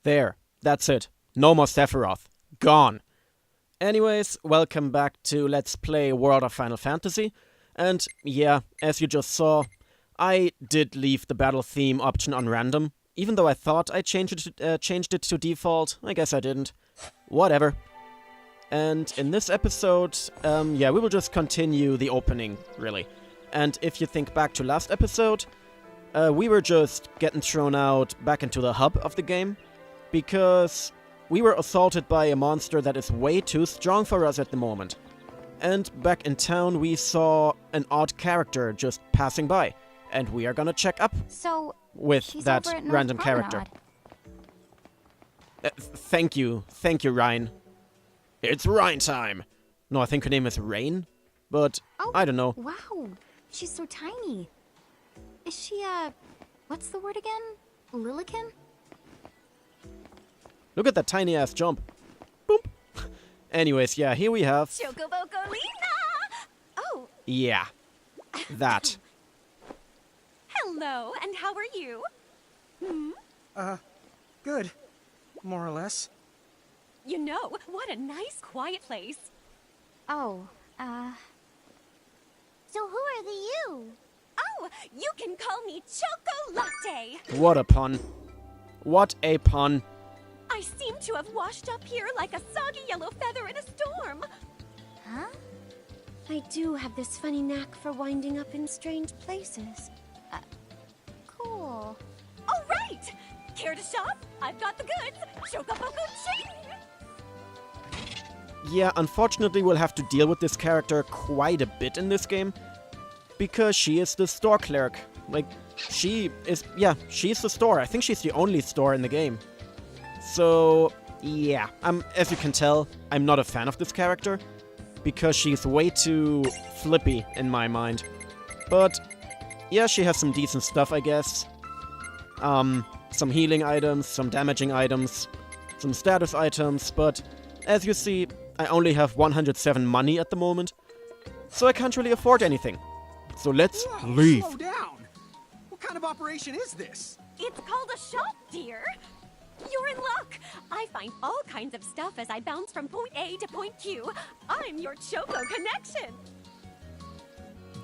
There, that's it. No more Sephiroth. Gone. Anyways, welcome back to Let's Play World of Final Fantasy. And yeah, as you just saw, I did leave the battle theme option on random. Even though I thought I changed it to default, I guess I didn't. Whatever. And in this episode, yeah, we will just continue the opening, really. And if you think back to last episode, we were just getting thrown out back into the hub of the game, because we were assaulted by a monster that is way too strong for us at the moment. And back in town we saw an odd character just passing by, and we are gonna check up with that random character. Thank you, Ryan. It's Ryan time! No, I think her name is Rain, but I don't know. Wow, she's so tiny. Is she, what's the word again? Lilican? Look at that tiny-ass jump. Boop. Anyways, yeah, here we have... Chocobocolina! Oh! Yeah, that. Hello, and how are you? Good. More or less. You know, what a nice, quiet place. Oh, So who are the you? Oh, you can call me Choco-Latte. What a pun. What a pun. I seem to have washed up here like a soggy yellow feather in a storm. Huh? I do have this funny knack for winding up in strange places. Cool. All right! Care to shop? I've got the goods. Chocoboco-ching! Yeah, unfortunately we'll have to deal with this character quite a bit in this game, because she is the store clerk. Like, she's the store. I think she's the only store in the game. So, yeah, as you can tell, I'm not a fan of this character, because she's way too flippy in my mind. But, yeah, she has some decent stuff, I guess. Some healing items, some damaging items, some status items, but as you see, I only have 107 money at the moment, so I can't really afford anything. So let's leave. Slow down! What kind of operation is this? It's called a shop, dear. You're in luck. I find all kinds of stuff as I bounce from point A to point Q. I'm your Choco connection.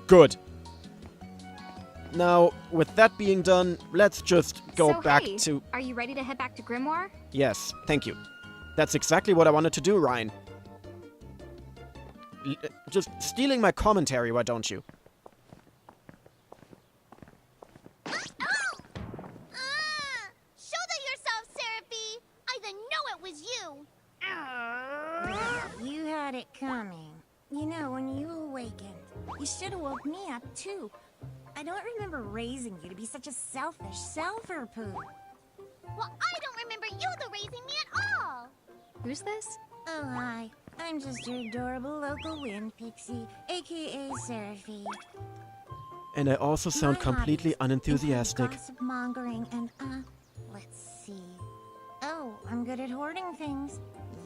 Good. Now, with that being done, let's just go back hey, to... are you ready to head back to Grimoire? Yes, thank you. That's exactly what I wanted to do, Ryan. Just stealing my commentary, why don't you? Shoulder yourself, Seraphy! I didn't know it was you! You had it coming. You know, when you awakened, you should have woke me up too. I don't remember raising you to be such a selfish self-poo. Well, I don't remember you raising me at all! Who's this? Oh, hi. I'm just your adorable local wind pixie, aka Seraphy. And I also sound My completely hobbies unenthusiastic. include gossip mongering and, let's see. Oh, I'm good at hoarding things.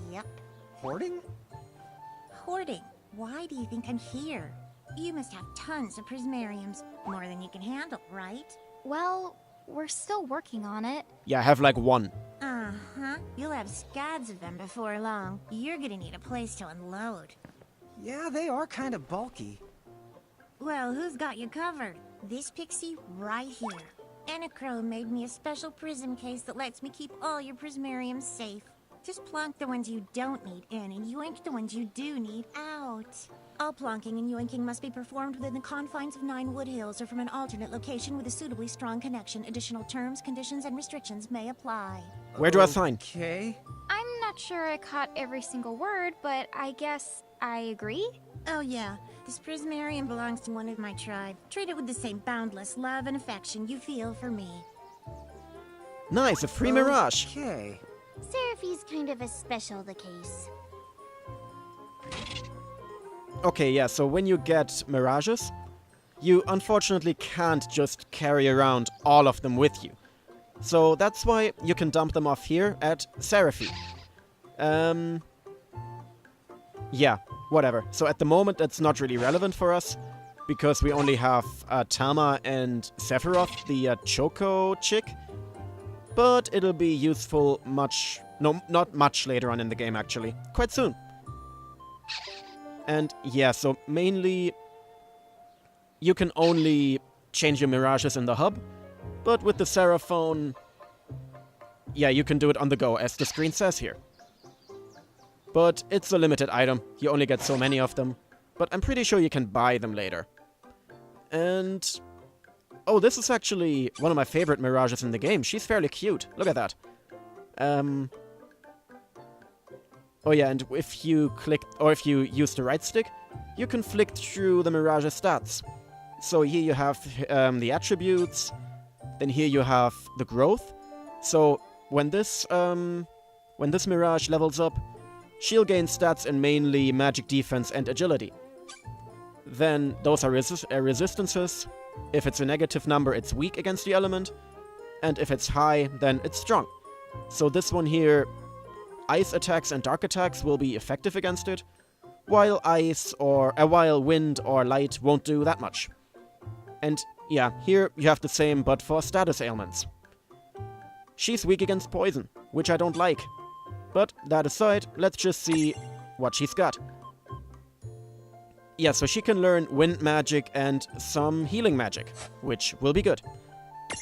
Yep. Hoarding? Hoarding. Why do you think I'm here? You must have tons of prismariums. More than you can handle, right? Well, we're still working on it. Yeah, I have like one. Uh-huh. You'll have scads of them before long. You're gonna need a place to unload. Yeah, they are kind of bulky. Well, who's got you covered? This pixie right here. Enna Kros made me a special prism case that lets me keep all your prismariums safe. Just plonk the ones you don't need in and yoink the ones you do need out. All plonking and yoinking must be performed within the confines of 9 Wood Hills or from an alternate location with a suitably strong connection. Additional terms, conditions, and restrictions may apply. Where do I sign? Okay. I'm not sure I caught every single word, but I guess I agree? Oh yeah, this prismarium belongs to one of my tribe. Treat it with the same boundless love and affection you feel for me. Nice, a free mirage. Okay. Seraphy's kind of a special the case. Okay, yeah, so when you get mirages, you unfortunately can't just carry around all of them with you. So that's why you can dump them off here at Seraphy. Yeah, whatever. So at the moment that's not really relevant for us, because we only have Tama and Sephiroth, the Choco chick. but it'll be useful not much later on in the game actually, quite soon. And yeah, so mainly you can only change your mirages in the hub, but with the Seraphone, yeah, you can do it on the go, as the screen says here. But it's a limited item, you only get so many of them, but I'm pretty sure you can buy them later. And oh, this is actually one of my favorite mirages in the game. She's fairly cute. Look at that. Oh yeah, and if you click, or if you use the right stick, you can flick through the mirage's stats. So here you have the attributes, then here you have the growth. So when this mirage levels up, she'll gain stats in mainly magic defense and agility. Then those are resistances. If it's a negative number, it's weak against the element. And if it's high, then it's strong. So this one here, ice attacks and dark attacks will be effective against it, while while wind or light won't do that much. And yeah, here you have the same, but for status ailments. She's weak against poison, which I don't like. But that aside, let's just see what she's got. Yeah, so she can learn wind magic and some healing magic, which will be good.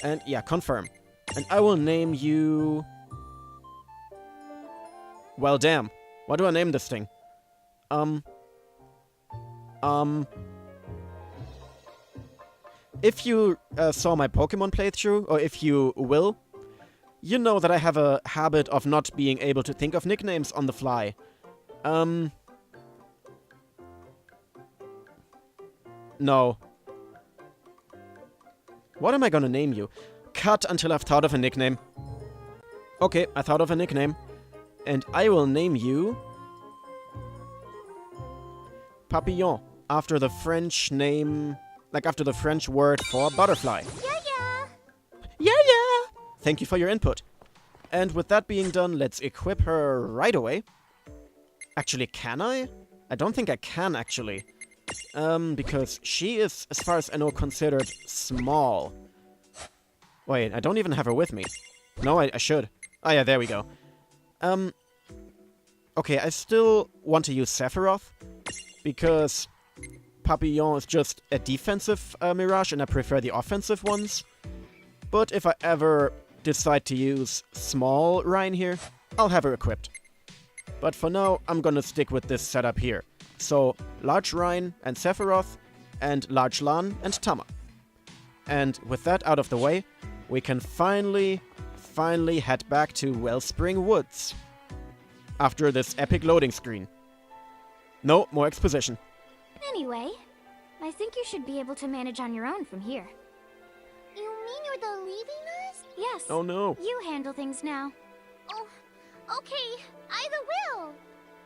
And yeah, confirm. And I will name you... Well, damn. What do I name this thing? If you saw my Pokemon playthrough, or if you will, you know that I have a habit of not being able to think of nicknames on the fly. No. What am I gonna name you? Cut until I've thought of a nickname. Okay, I thought of a nickname. And I will name you... Papillon. After the French name... Like after the French word for butterfly. Yeah. Yeah! Thank you for your input. And with that being done, let's equip her right away. Actually, can I? I don't think I can, actually. Because she is, as far as I know, considered small. Wait, I don't even have her with me. No, I should. Oh yeah, there we go. Okay, I still want to use Sephiroth, because Papillon is just a defensive Mirage, and I prefer the offensive ones. But if I ever decide to use small Rhine here, I'll have her equipped. But for now, I'm gonna stick with this setup here. So, large Rhine and Sephiroth, and large Lan and Tama. And with that out of the way, we can finally head back to Wellspring Woods. After this epic loading screen. No, more exposition. Anyway, I think you should be able to manage on your own from here. You mean you're the leaving nurse? Yes. Oh no. You handle things now. Oh, okay. Either will.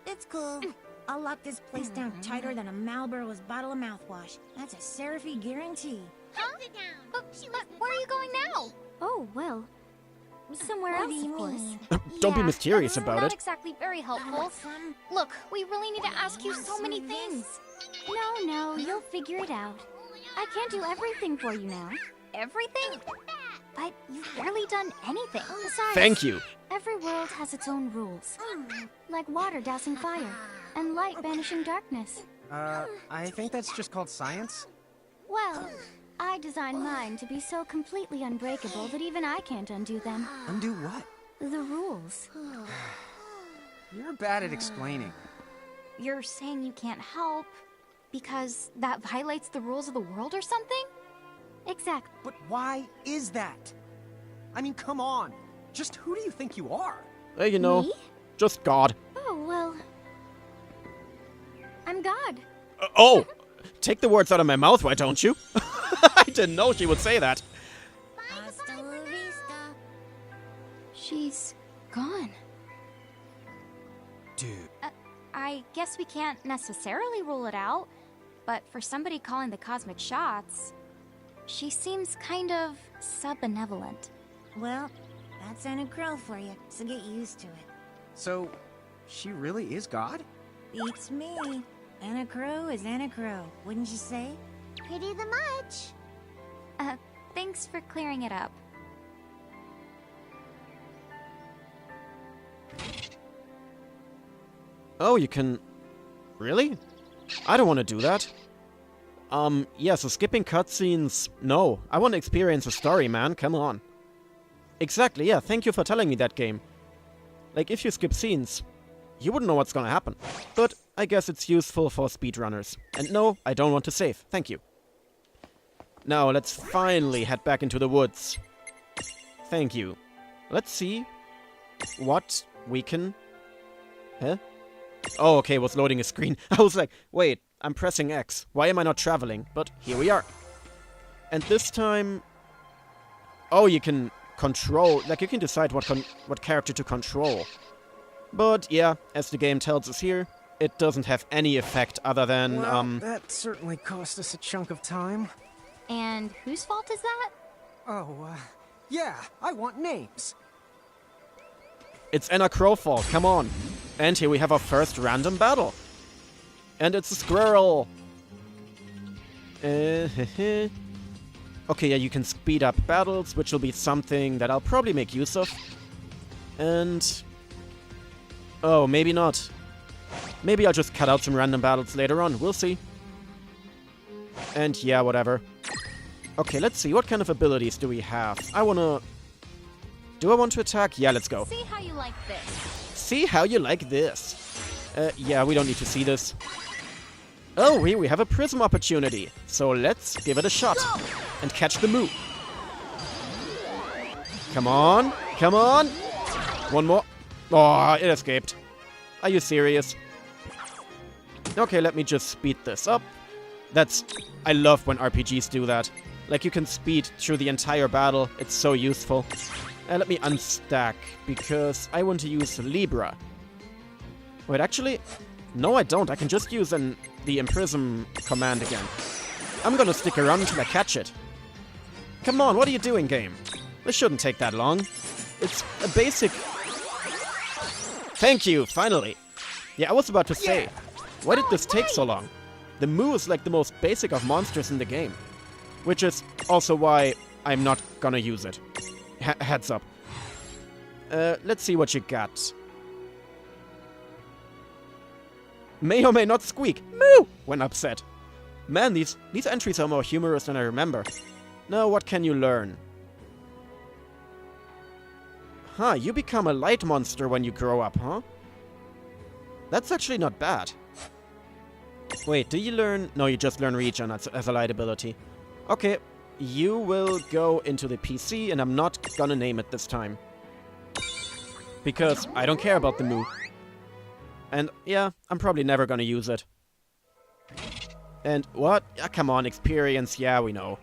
It's cool. I'll lock this place down tighter than a Marlboro's bottle of mouthwash. That's a Seraphy guarantee. Huh? Sit down. But where are you going now? Oh, well, somewhere What else, do you of course. mean? Don't be Yeah, mysterious that's about not it. exactly very helpful. Want some? Look, we really need to ask you so many things. No, you'll figure it out. I can't do everything for you now. Everything? But you've barely done anything. Besides, Thank you. every world has its own rules. Like water dousing fire, and light banishing darkness. I think that's just called science. Well, I designed mine to be so completely unbreakable that even I can't undo them. Undo what? The rules. You're bad at explaining. You're saying you can't help because that violates the rules of the world or something? Exactly. But why is that? I mean, come on. Just who do you think you are? You know, Me? just God. Oh, well. I'm God. Oh! Take the words out of my mouth, why don't you? I didn't know she would say that. Hasta la vista. She's gone. Dude. I guess we can't necessarily rule it out, but for somebody calling the cosmic shots, she seems kind of sub-benevolent. Well, that's Enna Kros for you, so get used to it. So, she really is God? Beats me. Enna Kros is Enna Kros, wouldn't you say? Pretty the much. Thanks for clearing it up. Oh, you can... Really? I don't want to do that. Yeah, so skipping cutscenes... No, I want to experience the story, man. Come on. Exactly, yeah, thank you for telling me that, game. Like, if you skip scenes, you wouldn't know what's gonna happen. But I guess it's useful for speedrunners. And no, I don't want to save. Thank you. Now, let's finally head back into the woods. Thank you. Let's see what we can... Huh? Oh, okay, it was loading a screen. I was like, wait, I'm pressing X. Why am I not traveling? But here we are. And this time... Oh, you can control... Like, you can decide what character to control. But, yeah, as the game tells us here, it doesn't have any effect other than, Well, that certainly cost us a chunk of time. And whose fault is that? Oh, yeah, I want names. It's Enna Kros' fault, come on. And here we have our first random battle. And it's a squirrel. Okay, yeah, you can speed up battles, which will be something that I'll probably make use of. And... Oh, maybe not. Maybe I'll just cut out some random battles later on, we'll see. And yeah, whatever. Okay, let's see, what kind of abilities do we have? I wanna... Do I want to attack? Yeah, let's go. See how you like this. See how you like this. Yeah, we don't need to see this. Oh, here we have a prism opportunity. So let's give it a shot. And catch the move. Come on. Come on. One more. Oh, it escaped. Are you serious? Okay, let me just speed this up. I love when RPGs do that. Like, you can speed through the entire battle. It's so useful. Let me unstack, because I want to use Libra. Wait, actually... No, I don't. I can just use the Imprison command again. I'm gonna stick around until I catch it. Come on, what are you doing, game? This shouldn't take that long. It's a basic... Thank you, finally. Yeah, I was about to say, why did this take so long? The Moo is like the most basic of monsters in the game. Which is also why I'm not gonna use it. Heads up. Let's see what you got. May or may not squeak. Moo! When upset. Man, these entries are more humorous than I remember. Now, what can you learn? Huh, you become a light monster when you grow up, huh? That's actually not bad. Wait, do you learn... No, you just learn regen as a light ability. Okay, you will go into the PC, and I'm not gonna name it this time. Because I don't care about the Moo. And, yeah, I'm probably never gonna use it. And, what? Come on, experience, yeah, we know.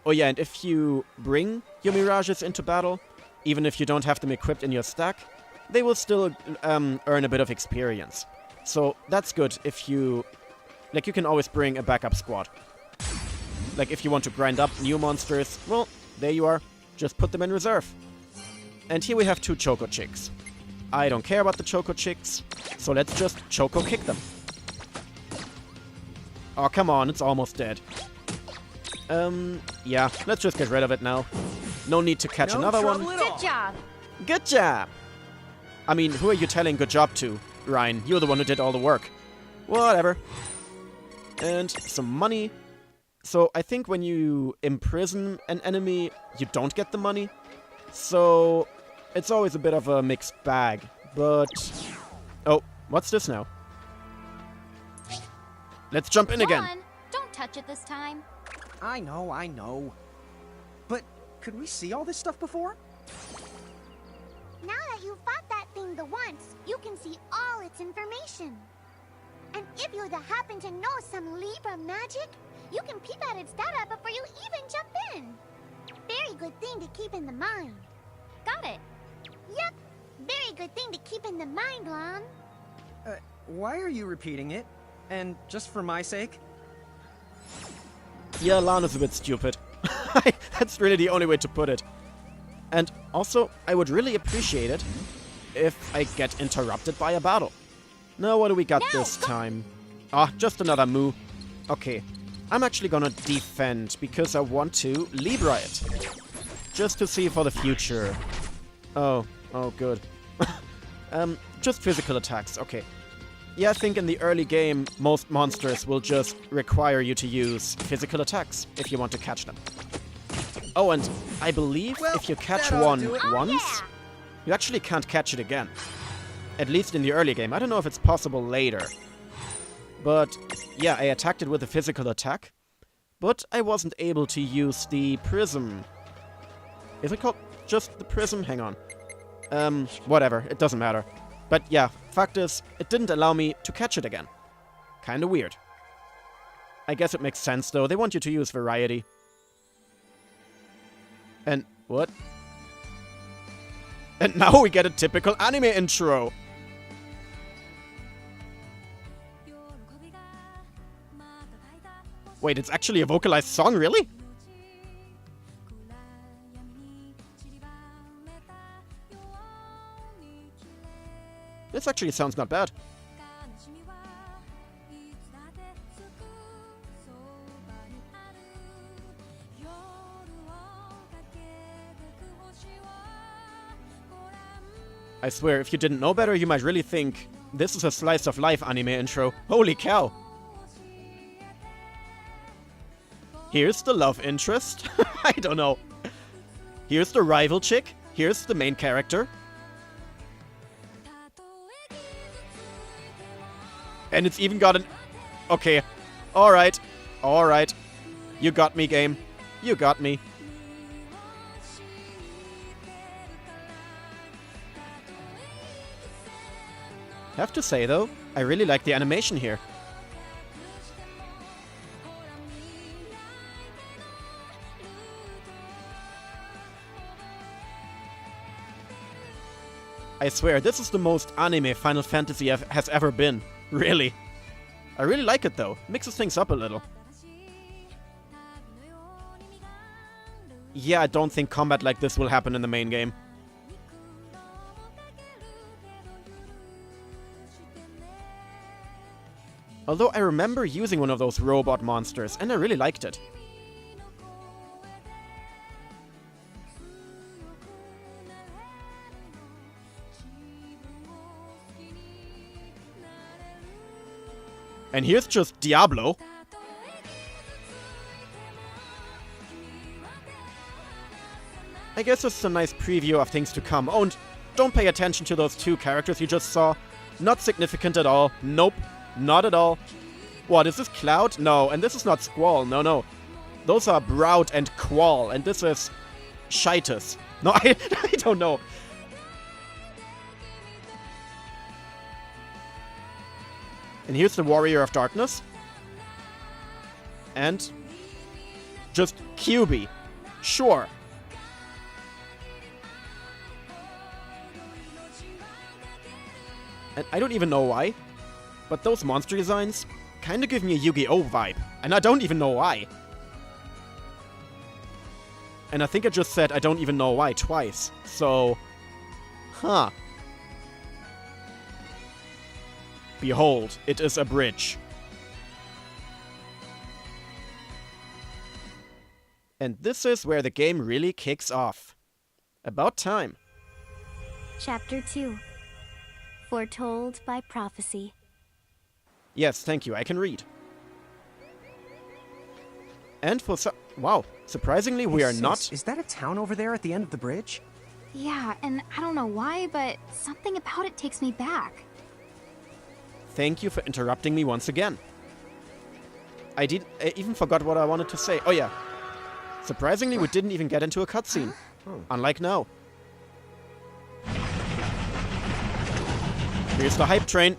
Oh yeah, and if you bring your Mirages into battle, even if you don't have them equipped in your stack, they will still earn a bit of experience. So, that's good if you... Like, you can always bring a backup squad. Like, if you want to grind up new monsters, well, there you are. Just put them in reserve. And here we have 2 Choco Chicks. I don't care about the Choco Chicks, so let's just Choco kick them. Oh, come on, it's almost dead. Yeah, let's just get rid of it now. No need to catch another one. Good job. Good job! I mean, who are you telling good job to, Ryan? You're the one who did all the work. Whatever. And some money. So, I think when you imprison an enemy, you don't get the money. So, it's always a bit of a mixed bag. But... Oh, what's this now? Let's jump in again. Come on, don't touch it this time. I know. But could we see all this stuff before? Now that you've fought that thing the once, you can see all its information. And if you happen to know some Libra magic, you can peep at its data before you even jump in. Very good thing to keep in the mind. Got it. Yep, very good thing to keep in the mind, Lon. Why are you repeating it? And just for my sake? Yeah, Lana's a bit stupid. That's really the only way to put it. And also, I would really appreciate it if I get interrupted by a battle. Now, what do we got this time? Ah, just another Moo. Okay, I'm actually gonna defend because I want to Libra it. Just to see for the future. Oh, good. Just physical attacks, okay. Yeah, I think in the early game, most monsters will just require you to use physical attacks if you want to catch them. Oh, and I believe if you catch one once, you actually can't catch it again. At least in the early game. I don't know if it's possible later. But, yeah, I attacked it with a physical attack. But I wasn't able to use the prism. Is it called just the prism? Hang on. Whatever. It doesn't matter. But yeah, fact is, it didn't allow me to catch it again. Kinda weird. I guess it makes sense, though. They want you to use variety. And what? And now we get a typical anime intro. Wait, it's actually a vocalized song, really? This actually sounds not bad. I swear, if you didn't know better, you might really think this is a slice of life anime intro. Holy cow! Here's the love interest. I don't know. Here's the rival chick. Here's the main character. And it's even got an... Okay. Alright. Alright. You got me, game. You got me. Have to say, though, I really like the animation here. I swear, this is the most anime Final Fantasy has ever been. Really. I really like it, though. Mixes things up a little. Yeah, I don't think combat like this will happen in the main game. Although I remember using one of those robot monsters, and I really liked it. And here's just Diablo. I guess it's a nice preview of things to come. Oh, and don't pay attention to those two characters you just saw. Not significant at all. Nope. Not at all. What, is this Cloud? No, and this is not Squall. No, no. Those are Brout and Quall, and this is Shitus. No, I don't know. And here's the Warrior of Darkness. And just QB. Sure. And I don't even know why, but those monster designs kind of give me a Yu-Gi-Oh vibe. And I don't even know why. And I think I just said I don't even know why twice. So, huh. Behold, it is a bridge. And this is where the game really kicks off. About time. Chapter 2. Foretold by Prophecy. Yes, thank you, I can read. And for wow, surprisingly we are not... Is that a town over there at the end of the bridge? Yeah, and I don't know why, but something about it takes me back. Thank you for interrupting me once again. I even forgot what I wanted to say. Oh yeah. Surprisingly, we didn't even get into a cutscene. Unlike now. Here's the hype train.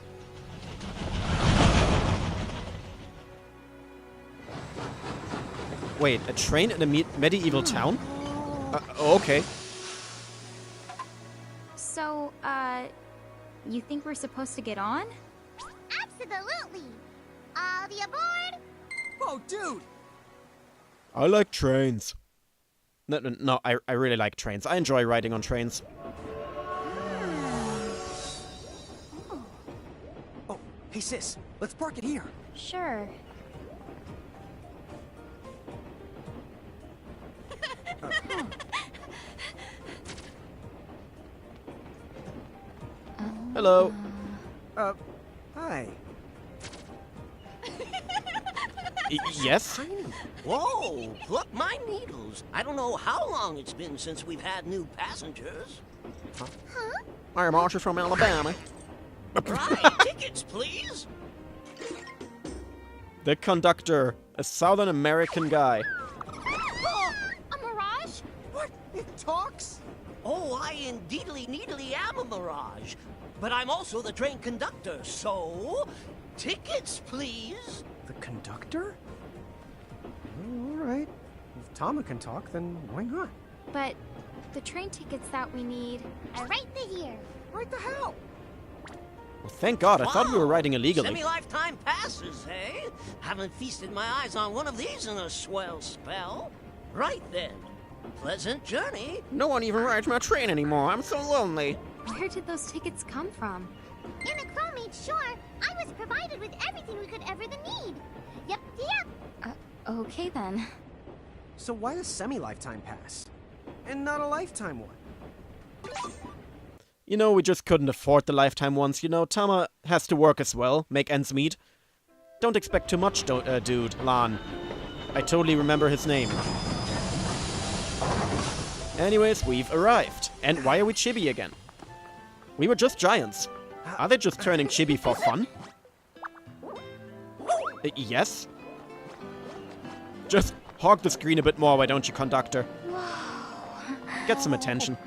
Wait, a train in a medieval town? Okay. So, you think we're supposed to get on? Absolutely! All the aboard! Whoa, dude! I like trains. No, I really like trains. I enjoy riding on trains. Oh, hey sis, let's park it here. Sure. Hello. Hi. Yes? Whoa, pluck my needles. I don't know how long it's been since we've had new passengers. I am Archie from Alabama. Right, tickets, please. The conductor, a Southern American guy. A mirage? What? It talks? Oh, I indeedly needly am a mirage. But I'm also the train conductor, so... tickets, please. The conductor? All right. If Tama can talk, then why not? But the train tickets that we need. Right here. Right the hell? Well, thank God, I thought we were riding illegally. Semi-lifetime passes, eh? Haven't feasted my eyes on one of these in a swell spell. Right then. Pleasant journey. No one even rides my train anymore. I'm so lonely. Where did those tickets come from? Enna Kros made sure I was provided with everything we could ever need. Yep. Okay then. So why a semi-lifetime pass? And not a lifetime one? You know, we just couldn't afford the lifetime ones. You know, Tama has to work as well, make ends meet. Don't expect too much, dude, Lan. I totally remember his name. Anyways, we've arrived. And why are we chibi again? We were just giants. Are they just turning chibi for fun? Yes? Just hog the screen a bit more, why don't you, conductor? Get some attention.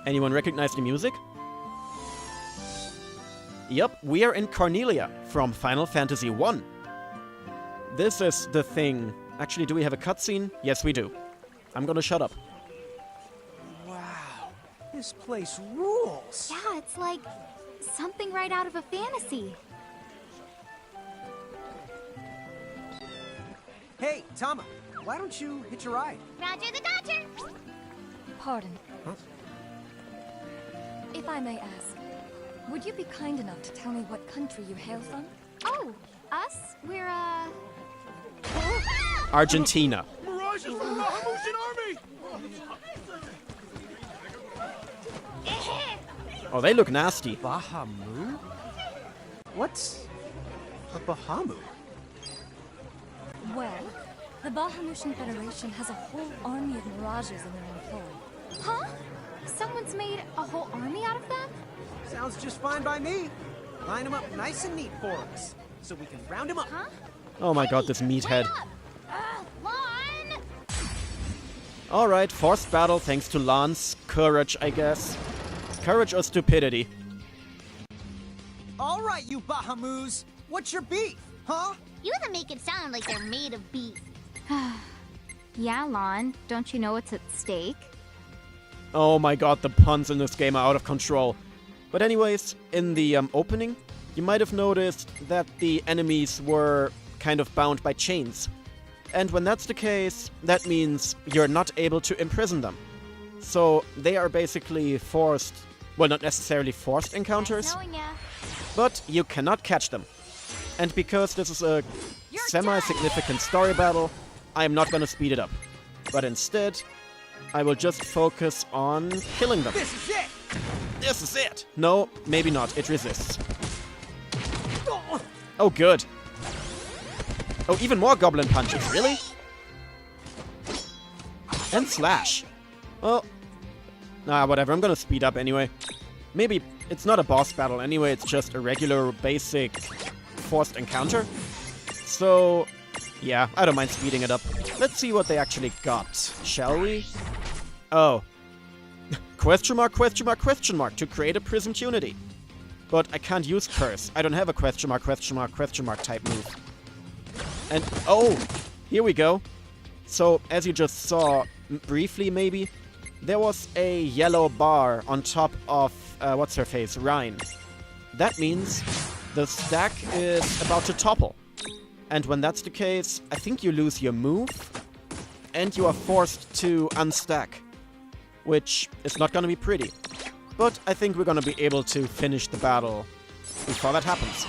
Anyone recognize the music? Yep, we are in Cornelia from Final Fantasy I. This is the thing. Actually, do we have a cutscene? Yes, we do. I'm gonna shut up. Wow. This place rules. Yeah, it's like something right out of a fantasy. Hey, Tama, why don't you hitch a ride? Roger the Dodger. Pardon. Huh? If I may ask, would you be kind enough to tell me what country you hail from? Oh, us? We're, Argentina. Mirage is from the Bahamutian army! Oh, they look nasty. Bahamu? What's a Bahamu? Well, the Bahamutian Federation has a whole army of mirages in their employ. Huh? Someone's made a whole army out of them? Sounds just fine by me. Line them up nice and neat for us, so we can round them up. Huh? Oh my god, this meathead. Lon! Alright, forced battle thanks to Lan's courage, I guess. Courage or stupidity? All right, you Bahamus. What's your beef, huh? You that make it sound like they're made of beef. Yeah, Lon. Don't you know what's at stake? Oh my god, the puns in this game are out of control. But anyways, in the opening, you might have noticed that the enemies were kind of bound by chains. And when that's the case, that means you're not able to imprison them. So they are basically forced, well, not necessarily forced encounters, Nice knowing ya. but you cannot catch them. And because this is a semi-significant story battle, I am not gonna speed it up. But instead, I will just focus on killing them. This is it! This is it! No, maybe not. It resists. Oh, good. Oh, even more goblin punches. Really? And slash. Well, whatever. I'm gonna speed up anyway. Maybe it's not a boss battle anyway. It's just a regular, basic, forced encounter. So, yeah, I don't mind speeding it up. Let's see what they actually got, shall we? Oh. Question mark, question mark, question mark to create a prismed unity. But I can't use curse. I don't have a question mark, question mark, question mark type move. And, oh, here we go. So, as you just saw, briefly maybe, there was a yellow bar on top of, what's-her-face, Rhine. That means the stack is about to topple. And when that's the case, I think you lose your move, and you are forced to unstack, which is not gonna be pretty. But I think we're gonna be able to finish the battle before that happens.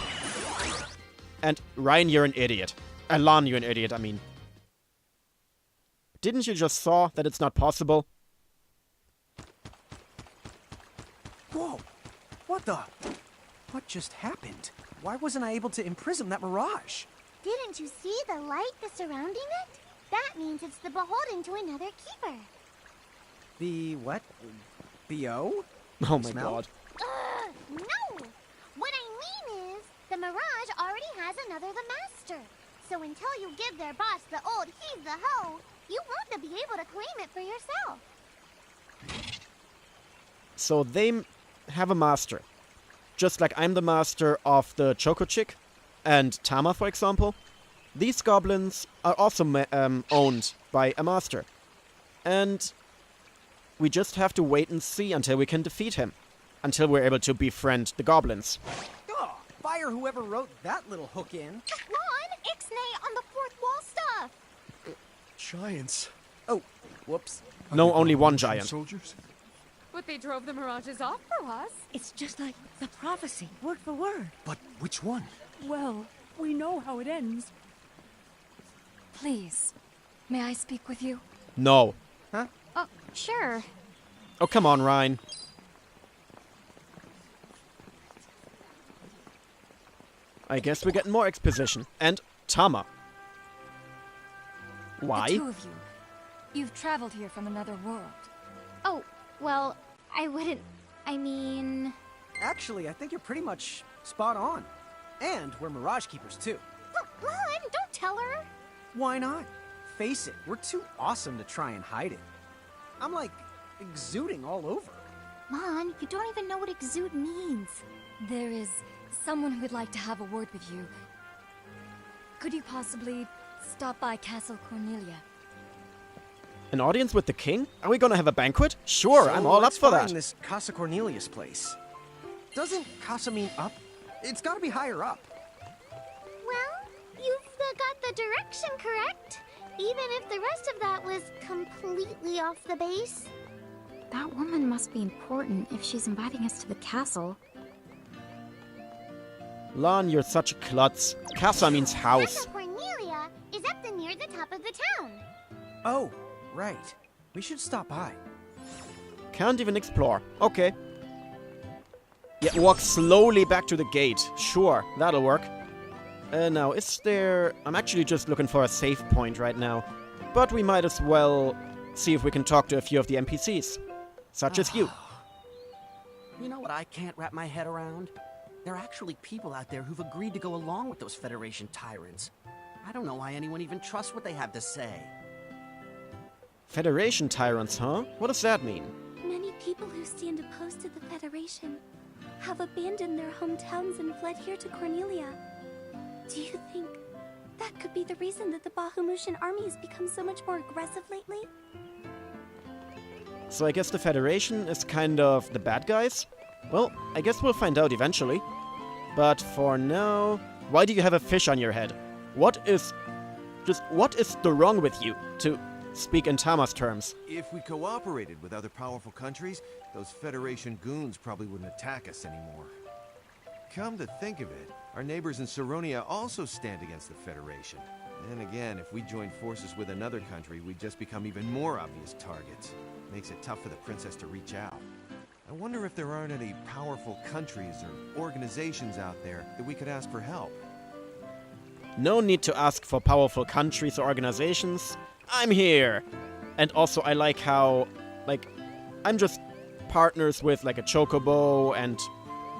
And Ryan, you're an idiot. Lan, you're an idiot, I mean. Didn't you just saw that it's not possible? Whoa! What the? What just happened? Why wasn't I able to imprison that mirage? Didn't you see the light that's surrounding it? That means it's the beholden to another keeper. The what? BO? Oh my Smell? god. No! What I mean is, the mirage already has another the master. So until you give their boss the old heave the ho, you won't be able to claim it for yourself. So they have a master. Just like I'm the master of the Choco Chick and Tama, for example. These goblins are also owned by a master. And we just have to wait and see until we can defeat him. Until we're able to befriend the goblins. Oh, fire whoever wrote that little hook in. Ron, Ixnay on the fourth wall stuff. Giants. Oh, whoops. No, only one giant. Soldiers? But they drove the mirages off for us. It's just like the prophecy, word for word. But which one? Well, we know how it ends. Please, may I speak with you? No. Oh, sure. Oh, come on, Ryan. I guess we're getting more exposition. And Tama. Why? The two of you. You've traveled here from another world. Oh, well, I wouldn't... I mean... Actually, I think you're pretty much spot on. And we're Mirage Keepers, too. Ron, don't tell her. Why not? Face it, we're too awesome to try and hide it. I'm like exuding all over. Lon, you don't even know what exude means. There is someone who would like to have a word with you. Could you possibly stop by Castle Cornelia? An audience with the king? Are we gonna have a banquet? Sure, I'm all up for that. Let's find this Casa Cornelius place. Doesn't Casa mean up? It's gotta be higher up. Well, you've got the direction correct. Even if the rest of that was completely off the base. That woman must be important if she's inviting us to the castle. Lan, you're such a klutz. Casa means house. Casa Cornelia is up near the top of the town. Oh, right. We should stop by. Can't even explore. Okay. Yeah, walk slowly back to the gate. Sure, that'll work. Now, is there... I'm actually just looking for a save point right now. But we might as well see if we can talk to a few of the NPCs. Such as you. You know what I can't wrap my head around? There are actually people out there who've agreed to go along with those Federation tyrants. I don't know why anyone even trusts what they have to say. Federation tyrants, huh? What does that mean? Many people who stand opposed to the Federation have abandoned their hometowns and fled here to Cornelia. Do you think that could be the reason that the Bahamutian army has become so much more aggressive lately? So I guess the Federation is kind of the bad guys? Well, I guess we'll find out eventually. But for now... Why do you have a fish on your head? What is the wrong with you, to speak in Tama's terms? If we cooperated with other powerful countries, those Federation goons probably wouldn't attack us anymore. Come to think of it, our neighbors in Saronia also stand against the Federation. Then again, if we join forces with another country, we'd just become even more obvious targets. Makes it tough for the princess to reach out. I wonder if there aren't any powerful countries or organizations out there that we could ask for help. No need to ask for powerful countries or organizations. I'm here! And also, I like how, I'm just partners with, a chocobo and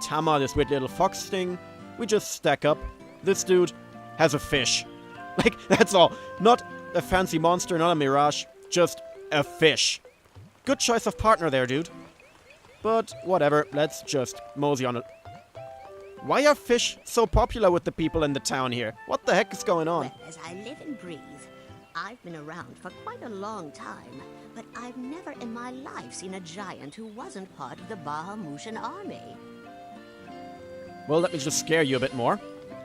Tama, this weird little fox thing. We just stack up. This dude has a fish. That's all. Not a fancy monster, not a mirage. Just a fish. Good choice of partner there, dude. But whatever, let's just mosey on it. Why are fish so popular with the people in the town here? What the heck is going on? Well, as I live and breathe, I've been around for quite a long time, but I've never in my life seen a giant who wasn't part of the Bahamutian army. Well, let me just scare you a bit more.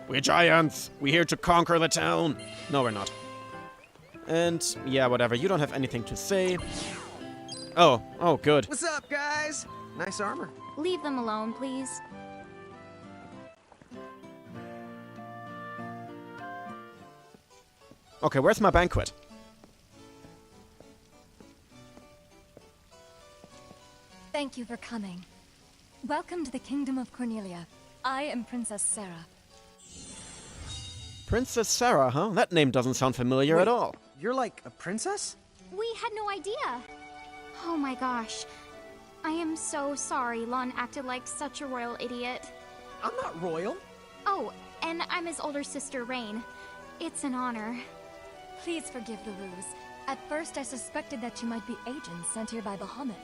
We're giants! We're here to conquer the town! No, we're not. And, yeah, whatever, you don't have anything to say. Oh, good. What's up, guys? Nice armor. Leave them alone, please. Okay, where's my banquet? Thank you for coming. Welcome to the Kingdom of Cornelia. I am Princess Sarah. Princess Sarah, huh? That name doesn't sound familiar at all. You're like a princess? We had no idea. Oh my gosh. I am so sorry Lon acted like such a royal idiot. I'm not royal. Oh, and I'm his older sister, Rain. It's an honor. Please forgive the ruse. At first I suspected that you might be agents sent here by Bahamut.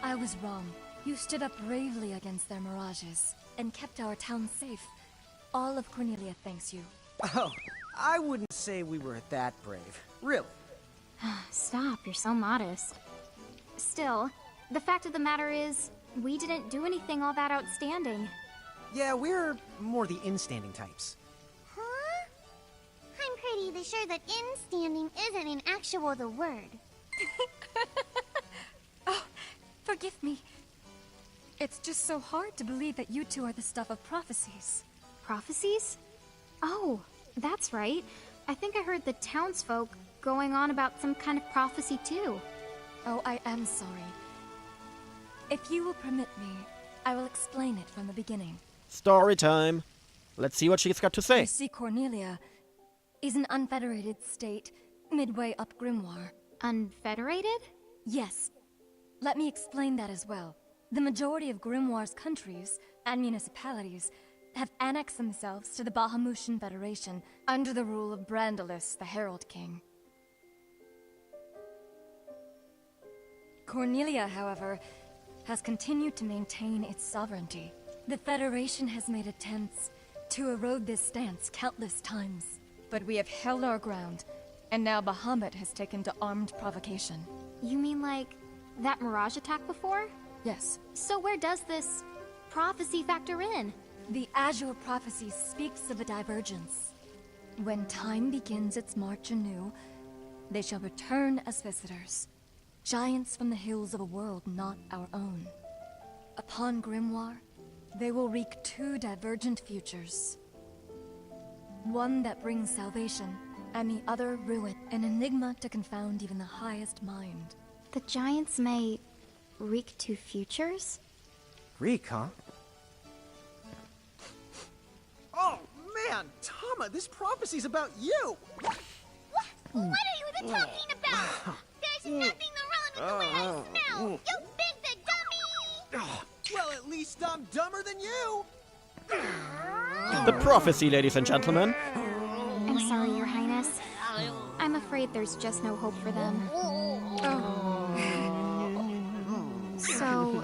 I was wrong. You stood up bravely against their mirages and kept our town safe. All of Cornelia thanks you. Oh, I wouldn't say we were that brave. Really. Stop, you're so modest. Still, the fact of the matter is, we didn't do anything all that outstanding. Yeah, we're more the in-standing types. Huh? I'm pretty sure that in-standing isn't in actual the word. Oh, forgive me. It's just so hard to believe that you two are the stuff of prophecies. Prophecies? Oh, that's right. I think I heard the townsfolk going on about some kind of prophecy too. Oh, I am sorry. If you will permit me, I will explain it from the beginning. Story time. Let's see what she's got to say. You see, Cornelia is an unfederated state midway up Grimoire. Unfederated? Yes. Let me explain that as well. The majority of Grimoire's countries and municipalities have annexed themselves to the Bahamutian Federation under the rule of Brandalis, the Herald King. Cornelia, however, has continued to maintain its sovereignty. The Federation has made attempts to erode this stance countless times, but we have held our ground, and now Bahamut has taken to armed provocation. You mean like that mirage attack before? Yes. So where does this prophecy factor in? The Azure Prophecy speaks of a divergence. When time begins its march anew, they shall return as visitors, giants from the hills of a world not our own. Upon Grimoire, they will wreak two divergent futures. One that brings salvation, and the other ruin, an enigma to confound even the highest mind. The giants may wreak two futures? Reek, huh? Oh, man! Tama, this prophecy's about you! What are you even talking about? There's nothing wrong with the way I smell! You big dummy! Well, at least I'm dumber than you! The prophecy, ladies and gentlemen. I'm sorry, Your Highness. I'm afraid there's just no hope for them. So,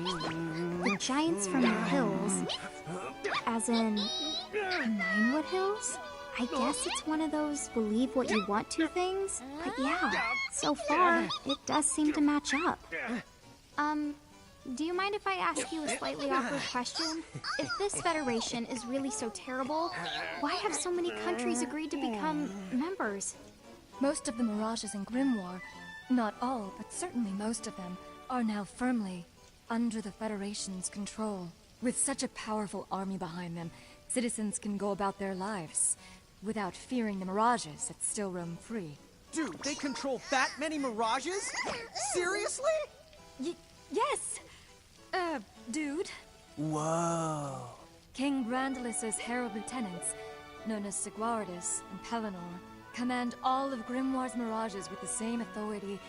the giants from the hills, as in Ninewood Hills? I guess it's one of those believe what you want to things. But yeah, so far, it does seem to match up. Do you mind if I ask you a slightly awkward question? If this federation is really so terrible, why have so many countries agreed to become members? Most of the mirages in Grimoire, not all, but certainly most of them, are now firmly under the Federation's control. With such a powerful army behind them, citizens can go about their lives without fearing the mirages that still roam free. Dude, they control that many mirages? Seriously? Yes! Dude. Whoa. King Brandalis' herald lieutenants, known as Sigwardus and Pelennor, command all of Grimoire's mirages with the same authority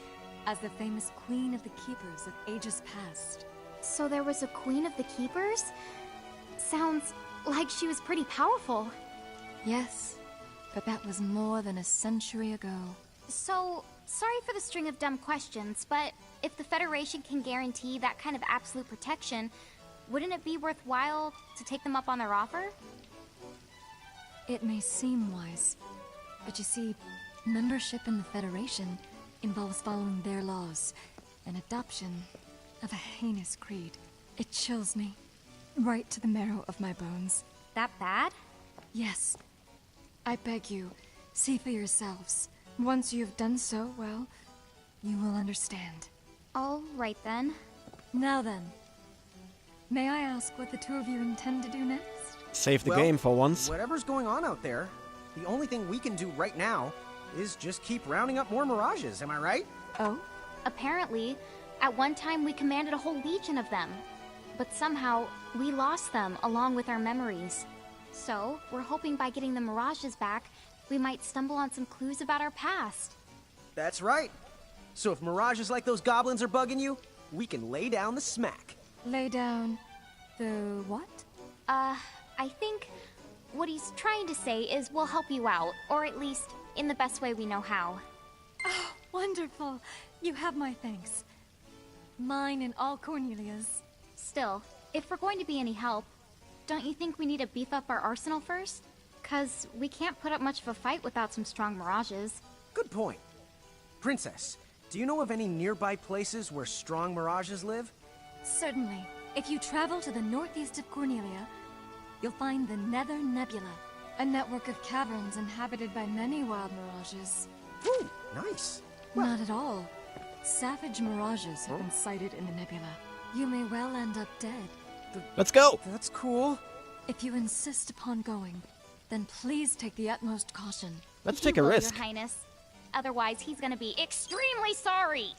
as the famous Queen of the Keepers of ages past. So there was a Queen of the Keepers? Sounds like she was pretty powerful. Yes, but that was more than a century ago. So, sorry for the string of dumb questions, but if the Federation can guarantee that kind of absolute protection, wouldn't it be worthwhile to take them up on their offer? It may seem wise, but you see, membership in the Federation involves following their laws, and adoption of a heinous creed. It chills me, right to the marrow of my bones. That bad? Yes. I beg you, see for yourselves. Once you have done so, well, you will understand. All right then. Now then, may I ask what the two of you intend to do next? Save the game for once. Whatever's going on out there, the only thing we can do right now is just keep rounding up more mirages, am I right? Oh? Apparently, at one time we commanded a whole legion of them. But somehow, we lost them along with our memories. So, we're hoping by getting the mirages back, we might stumble on some clues about our past. That's right. So if mirages like those goblins are bugging you, we can lay down the smack. Lay down the what? I think what he's trying to say is we'll help you out, or at least in the best way we know how. Oh, wonderful. You have my thanks. Mine and all Cornelia's. Still, if we're going to be any help, don't you think we need to beef up our arsenal first? 'Cause we can't put up much of a fight without some strong mirages. Good point. Princess, do you know of any nearby places where strong mirages live? Certainly. If you travel to the northeast of Cornelia, you'll find the Nether Nebula, a network of caverns inhabited by many wild mirages. Ooh, nice. Not at all. Savage mirages have been sighted in the nebula. You may well end up dead. Let's go! That's cool. If you insist upon going, then please take the utmost caution. Let's take You a will, risk. Your Highness. Otherwise, he's gonna be extremely sorry.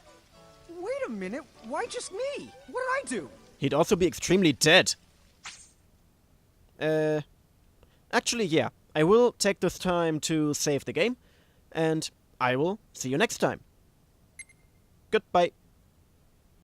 Wait a minute, why just me? What did I do? He'd also be extremely dead. Actually, yeah. I will take this time to save the game, and I will see you next time. Goodbye.